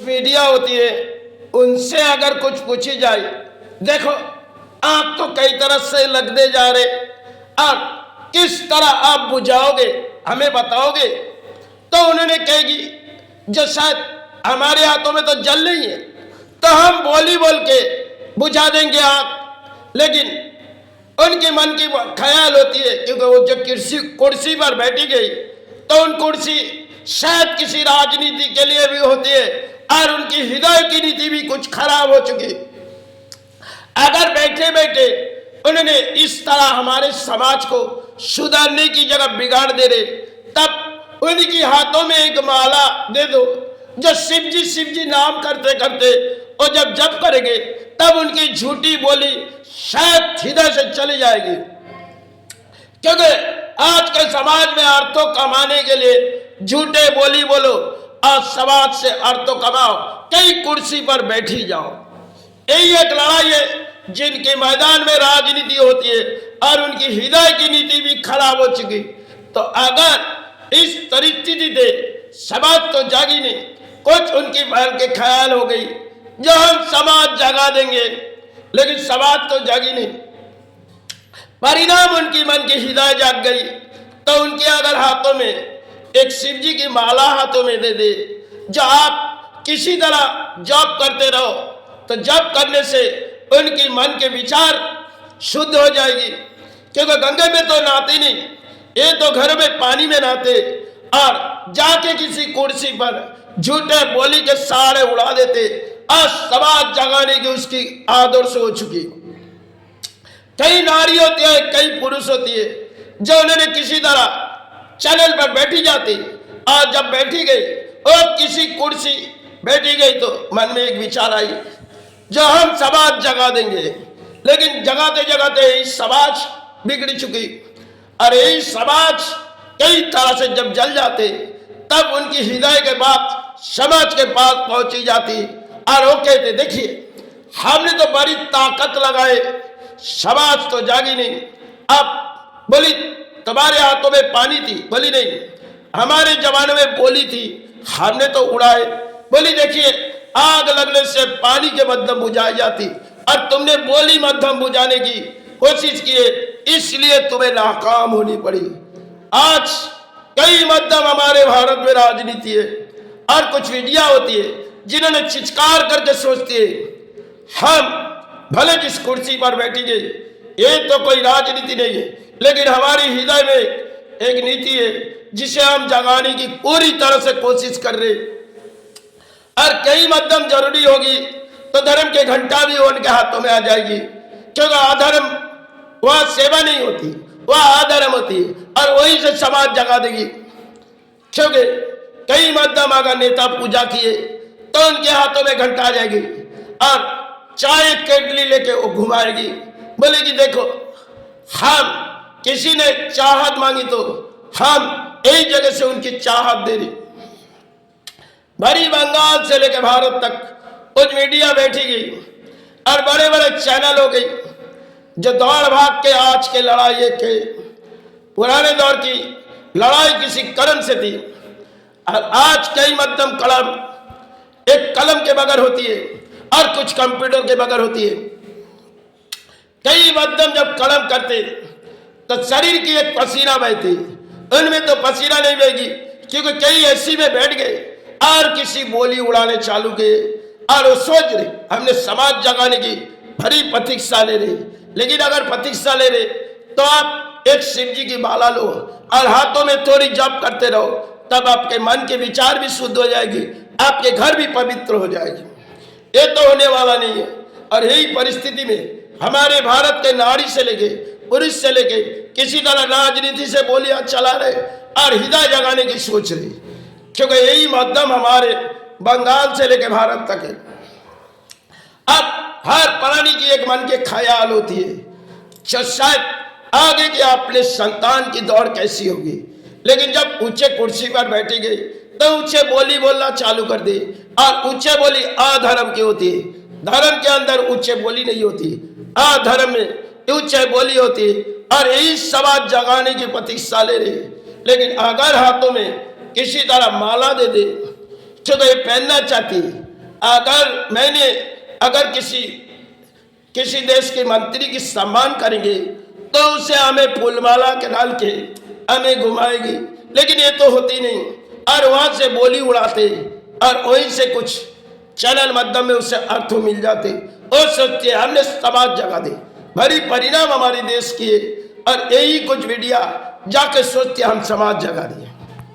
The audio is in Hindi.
मीडिया होती है उनसे अगर कुछ पूछी जाए, देखो आप तो कई तरह से लगते जा रहे, आप किस तरह आप बुझाओगे हमें बताओगे, तो उन्होंने कहेगी जो शायद हमारे हाथों में तो जल नहीं है तो हम बोली बोल के बुझा देंगे आग। लेकिन उनके मन की ख्याल होती है, क्योंकि वो जब कुर्सी पर बैठी गई तो उन कुर्सी शायद किसी राजनीति के लिए भी होती है और उनकी हृदय की नीति भी कुछ खराब हो चुकी। अगर बैठे बैठे उन्होंने इस तरह हमारे समाज को सुधारने की जगह बिगाड़ दे रहे, तब उनकी हाथों में एक माला दे दो जो शिव जी नाम करते करते और जब जप करेंगे तब उनकी झूठी बोली शायद हृदय से चली जाएगी। क्योंकि आज के समाज में अर्थों कमाने के लिए झूठे बोली बोलो और समाज से अर्थों कमाओ, कई कुर्सी पर बैठी जाओ। यही एक लड़ाई है जिनके मैदान में राजनीति होती है और उनकी हृदय की नीति भी खराब हो चुकी। तो अगर इस परिस्थिति से समाज तो जागी नहीं, कुछ उनकी महल के ख्याल हो गई जो हम समाज जगा देंगे, लेकिन समाज तो जागी नहीं। परिणाम उनकी मन की हृदय जाग गई तो उनके अगर हाथों में एक शिव जी की माला हाथों में दे दे, जो आप किसी तरह जप करते रहो, तो जप करने से उनकी मन के विचार शुद्ध हो जाएगी। क्योंकि गंगे में तो नहाते नहीं, ये तो घर में पानी में नहाते और जाके किसी कुर्सी पर झूठे बोली के सारे उड़ा देते और समाज जगाने की उसकी आदर्श हो चुकी। कई नारी होती है, कई पुरुष होती है जो उन्होंने किसी तरह चैनल पर बैठी जाती और जब बैठी गई और किसी कुर्सी बैठी गई तो मन में एक विचार आई जो हम समाज जगा देंगे, लेकिन जगाते जगाते यही समाज बिगड़ चुकी। और यही समाज कई तरह से जब जल जाते तब उनकी हृदय के बात समाज के पास पहुंची जाती और वो कहते देखिए हमने तो बड़ी ताकत लगाए, समाज तो जागी नहीं। अब बोली तुम्हारे हाथों में पानी थी, बोली नहीं हमारे जमाने में बोली थी हमने तो उड़ाए। बोली देखिए आग लगने से पानी के मध्यम बुझाई जाती और तुमने बोली मध्यम बुझाने की कोशिश की है, इसलिए तुम्हें नाकाम होनी पड़ी। आज कई मध्यम हमारे भारत में राजनीति है और कुछ मीडिया होती है जिन्होंने चित्कार करके सोचती है हम भले जिस कुर्सी पर बैठी गई ये तो कोई राजनीति नहीं है, लेकिन हमारी हृदय में एक नीति है जिसे हम जगाने की पूरी तरह से कोशिश कर रहे। और कई मध्यम जरूरी होगी तो धर्म के घंटा भी उनके हाथों में आ जाएगी, क्योंकि अधर्म वह सेवा नहीं होती, वह अधर्म होती है और वही से समाज जगा देगी। क्योंकि कई मध्यम अगर नेता पूजा किए तो उनके हाथों में घंटा आ जाएगी और चाय केटली लेके वो घुमाएगी, बोलेगी देखो हम किसी ने चाहत मांगी तो हम यही जगह से उनकी चाहत दे रही। भरी बंगाल से लेकर भारत तक कुछ मीडिया बैठी गई और बड़े बड़े चैनल हो गई जो दौड़ भाग के आज के लड़ाई के पुराने दौर की लड़ाई किसी कलम से थी और आज कई मध्यम कलम एक कलम के बगैर होती है और कुछ कंप्यूटर के बगैर होती है। कई मध्यम जब कलम करते तो शरीर की एक पसीना बहती, उनमें तो पसीना नहीं बहेगी क्योंकि कई ऐसी में बैठ गए और किसी बोली उड़ाने चालू किए और वो सोच रहे हमने समाज जगाने की भरी प्रतीक्षा ले रहे। लेकिन अगर प्रतीक्षा ले रहे तो आप एक शिव जी की माला लो और हाथों में थोड़ी जप करते रहो, तब आपके मन के विचार भी शुद्ध हो जाएगी, आपके घर भी पवित्र हो जाएगी। ये तो होने वाला नहीं है। और यही परिस्थिति में हमारे भारत के नारी से लेके पुरुष से लेके किसी तरह राजनीति से बोलियां चला रहे और हृदय जगाने की सोच रहे, क्योंकि यही मध्यम हमारे बंगाल से लेके भारत तक है। अब हर प्राणी की एक मन के ख्याल होती है शायद आगे की अपने संतान की दौड़ कैसी होगी, लेकिन जब ऊंचे कुर्सी पर बैठी गई तो ऊंचे बोली बोलना चालू कर दे। और ऊंचे बोली अधर्म की होती है, धर्म के अंदर ऊंचे बोली नहीं होती, अधर्म में ऊंचे बोली होती है और यही समाज जगाने की प्रतीक्षा ले रही। लेकिन अगर हाथों में किसी तरह माला दे दे जो तो ये पहनना चाहती अगर किसी देश के मंत्री की सम्मान करेंगे तो उसे हमें फूलमाला के डाल के हमें घुमाएगी, लेकिन ये तो होती नहीं। और वहां से बोली उड़ाते और वहीं से कुछ चैनल माध्यम में उसे अर्थ मिल जाते। और सोचते हमने समाज जगा दे, भरी परिणाम हमारे देश की है। और यही कुछ मीडिया जाके सोचते हम समाज जगा दिए।